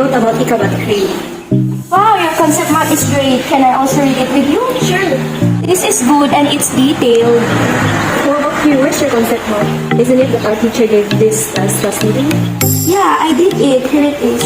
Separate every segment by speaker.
Speaker 1: wrote about ikabat grade.
Speaker 2: Wow, your concept map is great. Can I also read it with you?
Speaker 1: Sure.
Speaker 2: This is good and it's detailed.
Speaker 1: How about you? Where's your concept map? Isn't it that our teacher gave this class meeting?
Speaker 2: Yeah, I did it. Here it is.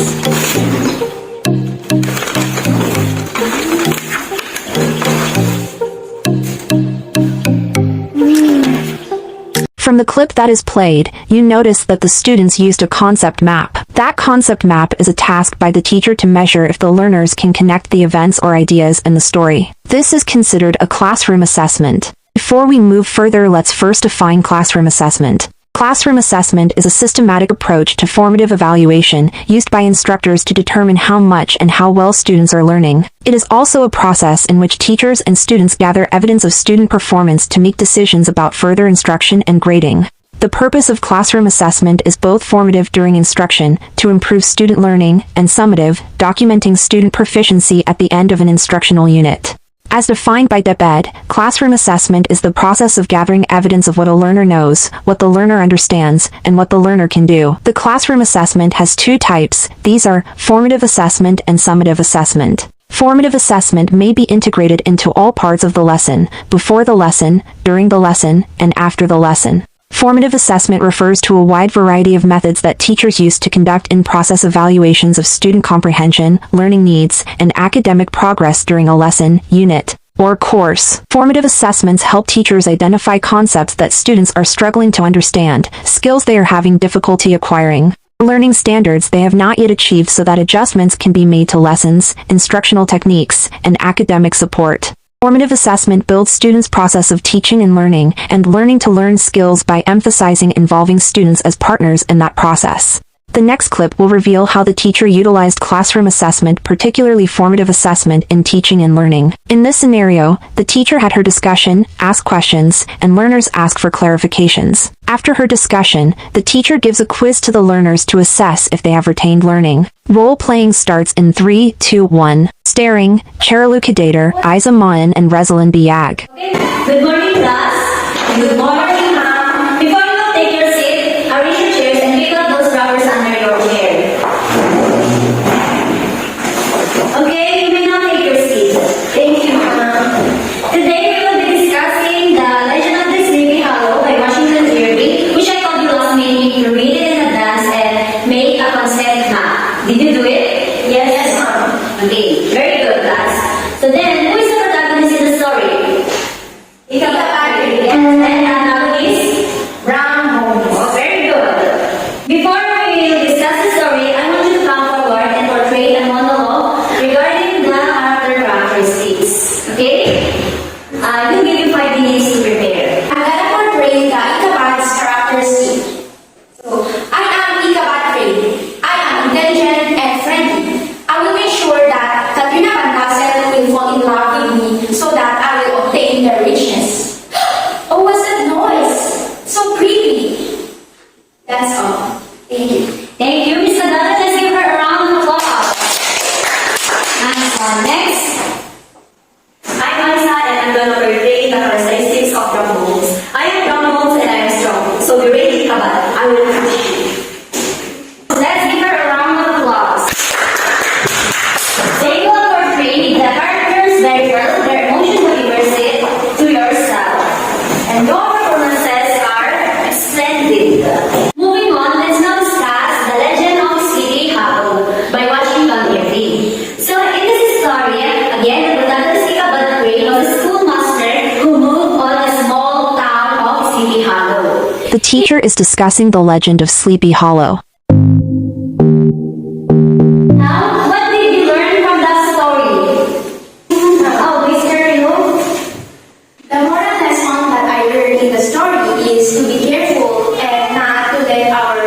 Speaker 3: From the clip that is played, you notice that the students used a concept map. That concept map is a task by the teacher to measure if the learners can connect the events or ideas in the story. This is considered a classroom assessment. Before we move further, let's first define classroom assessment. Classroom assessment is a systematic approach to formative evaluation used by instructors to determine how much and how well students are learning. It is also a process in which teachers and students gather evidence of student performance to make decisions about further instruction and grading. The purpose of classroom assessment is both formative during instruction, to improve student learning, and summative, documenting student proficiency at the end of an instructional unit. As defined by DepEd, classroom assessment is the process of gathering evidence of what a learner knows, what the learner understands, and what the learner can do. The classroom assessment has two types. These are formative assessment and summative assessment. Formative assessment may be integrated into all parts of the lesson, before the lesson, during the lesson, and after the lesson. Formative assessment refers to a wide variety of methods that teachers use to conduct in-process evaluations of student comprehension, learning needs, and academic progress during a lesson, unit, or course. Formative assessments help teachers identify concepts that students are struggling to understand, skills they are having difficulty acquiring, learning standards they have not yet achieved, so that adjustments can be made to lessons, instructional techniques, and academic support. Formative assessment builds students' process of teaching and learning to learn skills by emphasizing involving students as partners in that process. The next clip will reveal how the teacher utilized classroom assessment, particularly formative assessment, in teaching and learning. In this scenario, the teacher had her discussion, asked questions, and learners ask for clarifications. After her discussion, the teacher gives a quiz to the learners to assess if they have retained learning. Role-playing starts in 3, 2, 1. Staring, Charaluka Dater, Isa Maan, and Rezelin Biag.
Speaker 4: Good morning, class. Good morning, ma'am. Before you take your seat, arrange your chairs and pick up those rubbers under your chair. Okay, you may now take your seat. Thank you, ma'am. Today we will be discussing The Legend of the Sleepy Hollow by Washington Irving, which I told you last meeting to read it in advance and make a concept map. Did you do it? Yes, ma'am. Okay, very good, class. So then, who is the protagonist in the story? Ikabat. And antagonist? Brown. Oh, very good. Before we will discuss the story, I want you to come forward and portray a monologue regarding the character characteristics. Okay? I will give you 5 minutes to prepare.
Speaker 2: I'm gonna portray the Ikabat's characteristic. So, I am Ikabat Ray. I am intelligent and friendly. I will make sure that Katrina Pantaset will fall in love with me so that I will obtain their richness. Oh, what's that noise? So creepy. That's all. Thank you.
Speaker 4: Thank you, Miss Kadana. Let's give her a round of applause. And next, I'm Alisa and I'm going to portray the characteristics of drum bones. I am drum bones and I am strong. So be ready, Kabat. I will crush you. Let's give her a round of applause. They will portray the characters very well. Their emotions will immerse it to yourself. And your performances are splendid. Moving on, let's now discuss The Legend of Sleepy Hollow by Washington Irving. So in this story, again, the protagonist Ikabat Ray was a schoolmaster who moved on a small town of Sleepy Hollow.
Speaker 3: The teacher is discussing the legend of Sleepy Hollow.
Speaker 4: Now, what did you learn from that story? Oh, Mr. Rio?
Speaker 2: The moral lesson that I learned in the story is to be careful and not to let our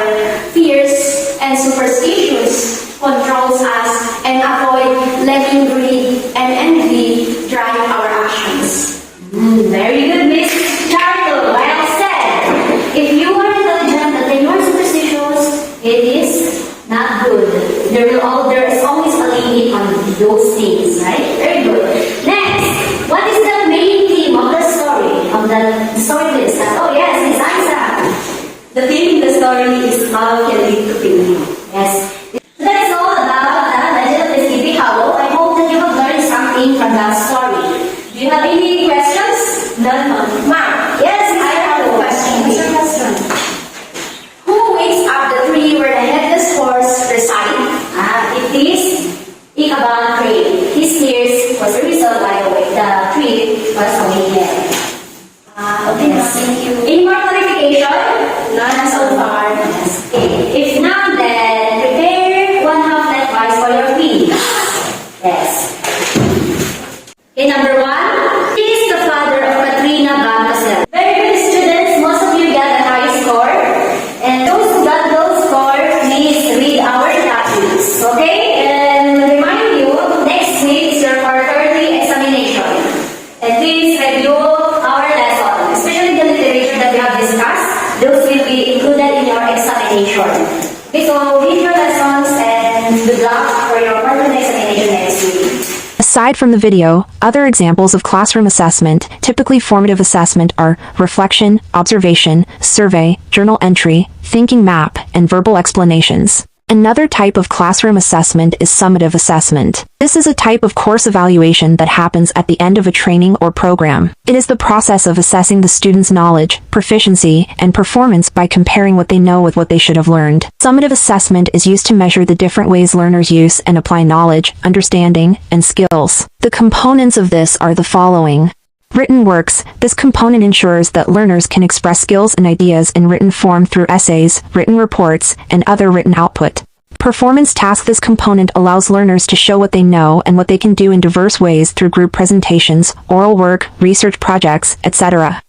Speaker 2: fears and superstitions control us and avoid letting greed and envy drive our actions.
Speaker 4: Very good, Miss Charlo. Well said. If you are intelligent but then you are superstitious, it is not good. There is always a limit on those things, right? Very good. Next, what is the main theme of the story? Of the story list? Oh yes, Miss Isa. The theme in the story is love can lead to pain. Yes. So that is all about
Speaker 2: Ma'am,
Speaker 4: Yes,
Speaker 2: I have a question. Who wakes up the tree where the headless horse resides?
Speaker 4: It is Ichabod Crane. His tears was the reason why the tree was awakened.
Speaker 2: Okay, ma'am, thank you.
Speaker 4: Any more clarification?
Speaker 2: None so far.
Speaker 4: Okay. If not, then prepare one half lengthwise for your queen. Yes. Okay, number one. He is the father of Katrina Bantasel. Very good students. Most of you got a high score. And those who got low score, please read our topics. Okay? And remind you, next week is your quarterly examination. And please review our lesson, especially the literature that we have discussed. Those will be included in your examination. Okay, so read your lessons and good luck for your quarterly examination next week.
Speaker 3: Aside from the video, other examples of classroom assessment, typically formative assessment, are reflection, observation, survey, journal entry, thinking map, and verbal explanations. Another type of classroom assessment is summative assessment. This is a type of course evaluation that happens at the end of a training or program. It is the process of assessing the student's knowledge, proficiency, and performance by comparing what they know with what they should have learned. Summative assessment is used to measure the different ways learners use and apply knowledge, understanding, and skills. The components of this are the following. Written works. This component ensures that learners can express skills and ideas in written form through essays, written reports, and other written output. Performance task. This component allows learners to show what they know and what they can do in diverse ways through group presentations, oral work, research projects, etc.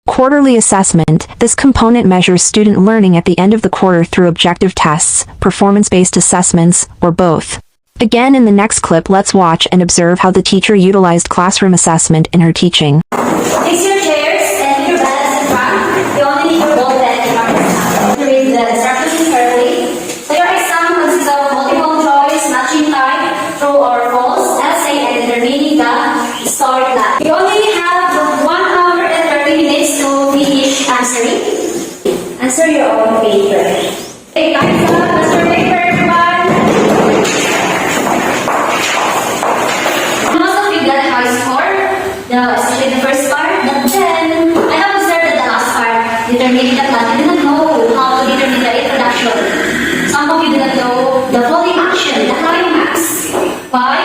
Speaker 3: Quarterly assessment. This component measures student learning at the end of the quarter through objective tests, performance-based assessments, or both. Again, in the next clip, let's watch and observe how the teacher utilized classroom assessment in her teaching.
Speaker 4: Fix your chairs and keep your balance in front. You only need your ball pen and marker to read the instructions carefully. So your exam consists of multiple choice, matching type, true or false, essay, and determining the story plan. You only have 1 hour and 30 minutes to finish answering. Answer your own paper. Hey, time's up. Answer your paper, everyone. Most of you got a high score, especially the first part, but then I have observed that the last part, determining the plan, you did not know how to determine the introduction. Some of you did not know the following action, the climax. Why?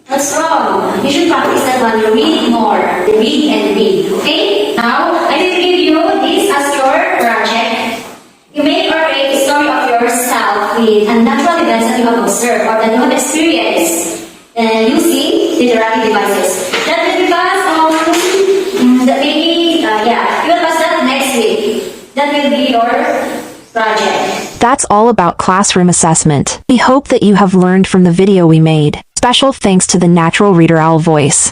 Speaker 4: That's wrong. You should practice that one. You read more. Read and read. Okay? Now, I will give you this as your project. You make or create a story of yourself with unnatural events that you have observed or that you have experienced. Using literary devices. That will be passed on the maybe, you will pass that next week. That will be your project.
Speaker 3: That's all about classroom assessment. We hope that you have learned from the video we made. Special thanks to the natural reader owl voice.